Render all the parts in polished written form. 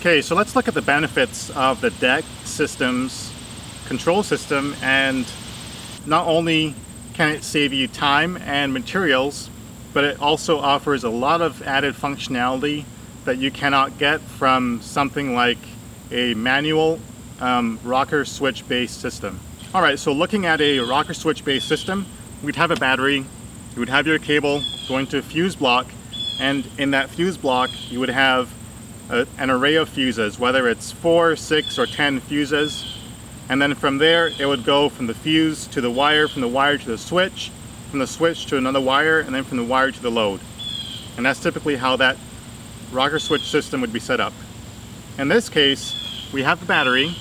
Okay, so let's look at the benefits of the DECT system's control system, and not only can it save you time and materials, but it also offers a lot of added functionality that you cannot get from something like a manual rocker switch based system. Alright, so looking at a rocker switch based system, we'd have a battery, you would have your cable going to a fuse block, and in that fuse block you would have an array of fuses, whether it's 4, 6, or 10 fuses, and then from there it would go from the fuse to the wire, from the wire to the switch, from the switch to another wire, and then from the wire to the load. And that's typically how that rocker switch system would be set up. In this case, we have the battery,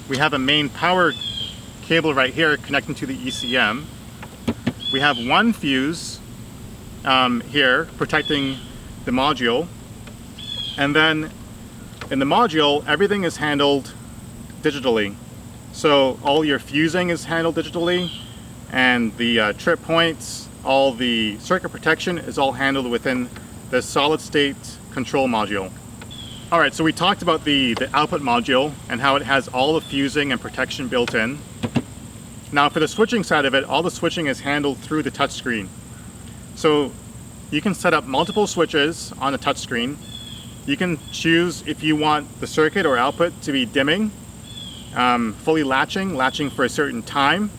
we have a main power cable right here connecting to the ECM, we have one fuse here protecting the module, and then in the module everything is handled digitally. So all your fusing is handled digitally, and the trip points, all the circuit protection is all handled within the solid state control module. Alright, so we talked about the output module and how it has all the fusing and protection built in. Now for the switching side of it, all the switching is handled through the touchscreen. So you can set up multiple switches on the touchscreen. You can choose if you want the circuit or output to be dimming, fully latching for a certain time.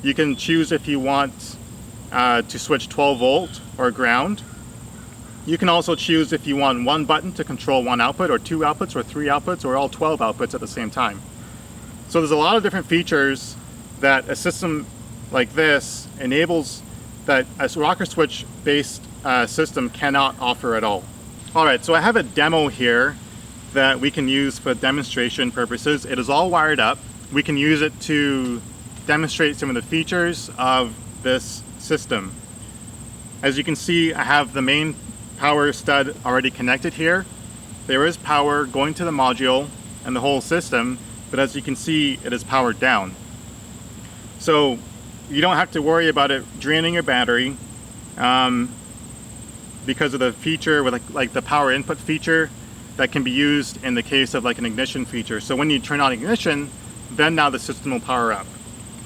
You can choose if you want to switch 12 volt or ground. You can also choose if you want one button to control one output, or two outputs, or three outputs, or all 12 outputs at the same time. So there's a lot of different features that a system like this enables that a rocker switch based system cannot offer at all. Alright, so I have a demo here that we can use for demonstration purposes. It is all wired up. We can use it to demonstrate some of the features of this system. As you can see, I have the main power stud already connected here. There is power going to the module and the whole system, but as you can see, it is powered down. So you don't have to worry about it draining your battery because of the feature with like the power input feature that can be used in the case of like an ignition feature. So when you turn on ignition, then now the system will power up.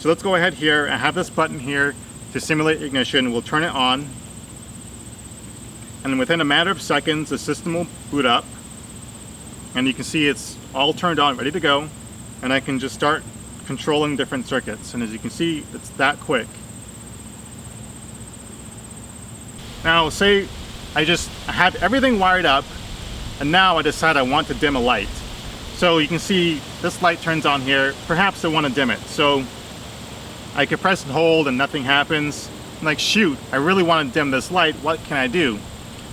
So let's go ahead here. I have this button here to simulate ignition. We'll turn it on, and within a matter of seconds the system will boot up, and you can see it's all turned on, ready to go, and I can just start controlling different circuits. And as you can see, it's that quick. Now say I have everything wired up, and now I decide I want to dim a light. So you can see this light turns on here. Perhaps I want to dim it. So I can press and hold and nothing happens. I'm like, shoot, I really want to dim this light. What can I do?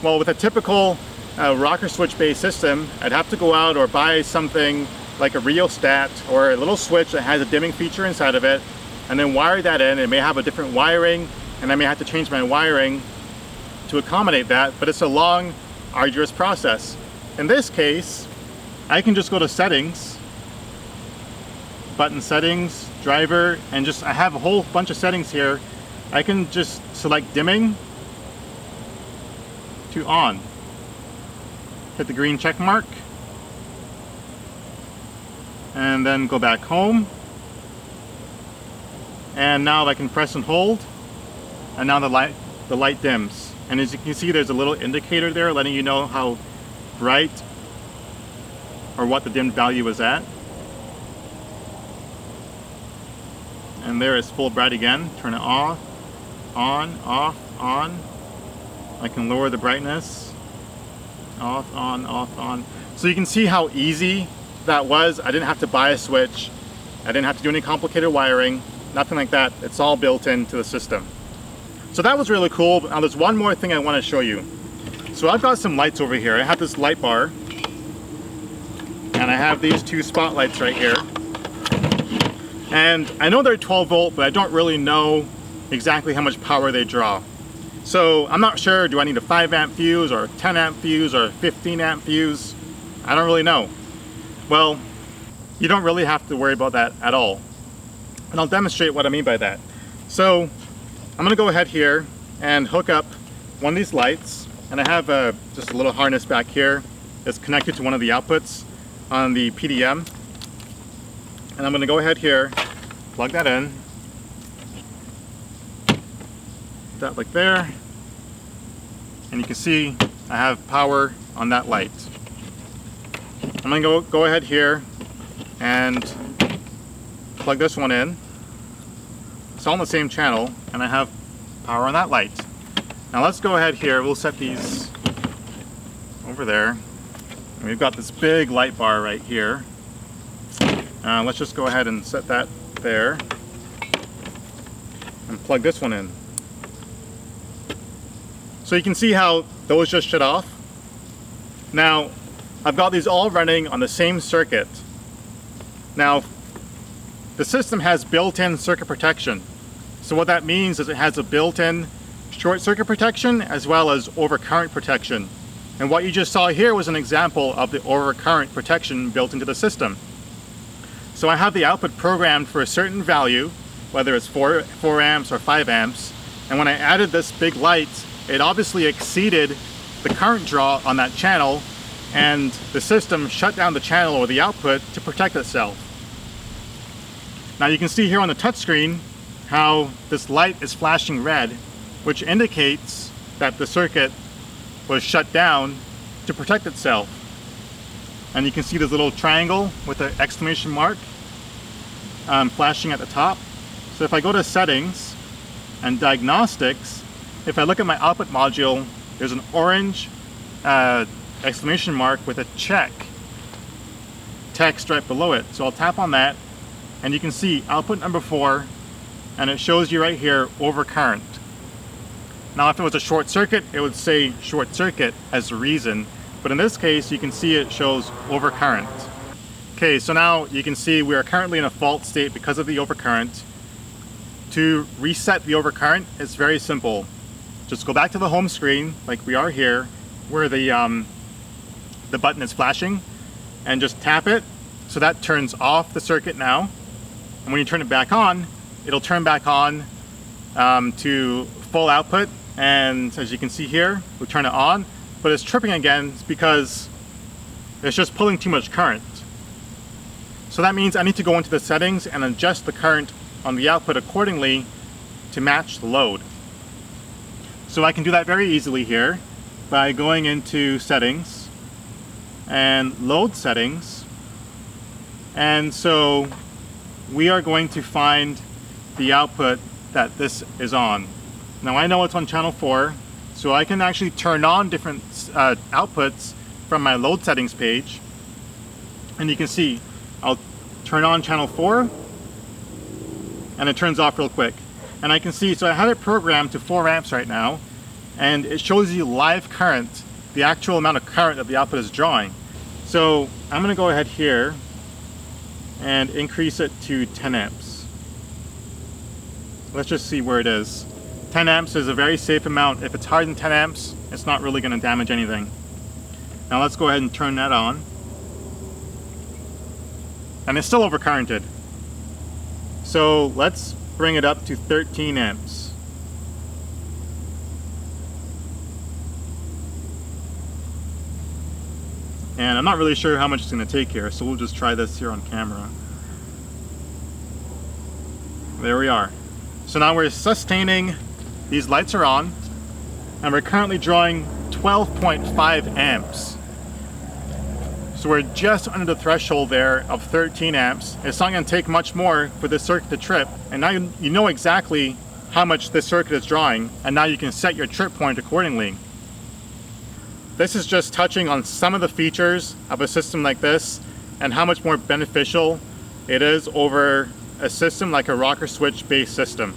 Well, with a typical rocker switch based system, I'd have to go out or buy something like a rheostat or a little switch that has a dimming feature inside of it, and then wire that in. It may have a different wiring, and I may have to change my wiring to accommodate that, but it's a long, arduous process. In this case, I can just go to settings, button settings, driver, and I have a whole bunch of settings here. I can just select dimming to on. Hit the green check mark, and then go back home. And now I can press and hold, and now the light dims. And as you can see, there's a little indicator there letting you know how bright or what the dimmed value is at. And there it's full bright again. Turn it off, on, off, on. I can lower the brightness. Off, on. So you can see how easy that was. I didn't have to buy a switch. I didn't have to do any complicated wiring. Nothing like that. It's all built into the system. So that was really cool. Now there's one more thing I want to show you. So I've got some lights over here. I have this light bar, and I have these two spotlights right here. And I know they're 12 volt, but I don't really know exactly how much power they draw. So I'm not sure, do I need a 5 amp fuse or a 10 amp fuse or a 15 amp fuse? I don't really know. Well, you don't really have to worry about that at all. And I'll demonstrate what I mean by that. So I'm going to go ahead here and hook up one of these lights, and I have just a little harness back here is connected to one of the outputs on the PDM. And I'm going to go ahead here, plug that in. That like there. And you can see I have power on that light. I'm going to go ahead here and plug this one in. It's all on the same channel, and I have power on that light. Now let's go ahead here, we'll set these over there. And we've got this big light bar right here. Let's just go ahead and set that there and plug this one in. So you can see how those just shut off. Now I've got these all running on the same circuit. Now the system has built-in circuit protection. So what that means is it has a built-in short circuit protection as well as overcurrent protection. And what you just saw here was an example of the overcurrent protection built into the system. So I have the output programmed for a certain value, whether it's 4 amps or 5 amps. And when I added this big light, it obviously exceeded the current draw on that channel, and the system shut down the channel or the output to protect itself. Now you can see here on the touchscreen how this light is flashing red, which indicates that the circuit was shut down to protect itself. And you can see this little triangle with an exclamation mark flashing at the top. So if I go to settings and diagnostics, if I look at my output module, there's an orange exclamation mark with a check text right below it. So I'll tap on that, and you can see output number 4, and it shows you right here overcurrent. Now if it was a short circuit, it would say short circuit as the reason, but in this case you can see it shows overcurrent. Okay, so now you can see we are currently in a fault state because of the overcurrent. To reset the overcurrent, it's very simple. Just go back to the home screen like we are here, where the button is flashing, and just tap it. So that turns off the circuit now. And when you turn it back on, it'll turn back on to full output. And as you can see here, we'll turn it on, but it's tripping again because it's just pulling too much current. So that means I need to go into the settings and adjust the current on the output accordingly to match the load. So I can do that very easily here by going into settings and load settings. And so we are going to find the output that this is on. Now I know it's on channel 4, so I can actually turn on different outputs from my load settings page. And you can see I'll turn on channel 4 and it turns off real quick. And I can see, so I have it programmed to 4 amps right now, and it shows you live current, the actual amount of current that the output is drawing. So I'm going to go ahead here and increase it to 10 amps. Let's just see where it is. 10 amps is a very safe amount. If it's higher than 10 amps, it's not really going to damage anything. Now let's go ahead and turn that on. And it's still overcurrented. So let's bring it up to 13 amps. And I'm not really sure how much it's going to take here, so we'll just try this here on camera. There we are. So now we're sustaining, these lights are on, and we're currently drawing 12.5 amps. So we're just under the threshold there of 13 amps. It's not going to take much more for this circuit to trip, and now you know exactly how much this circuit is drawing, and now you can set your trip point accordingly. This is just touching on some of the features of a system like this and how much more beneficial it is over a system like a rocker switch based system.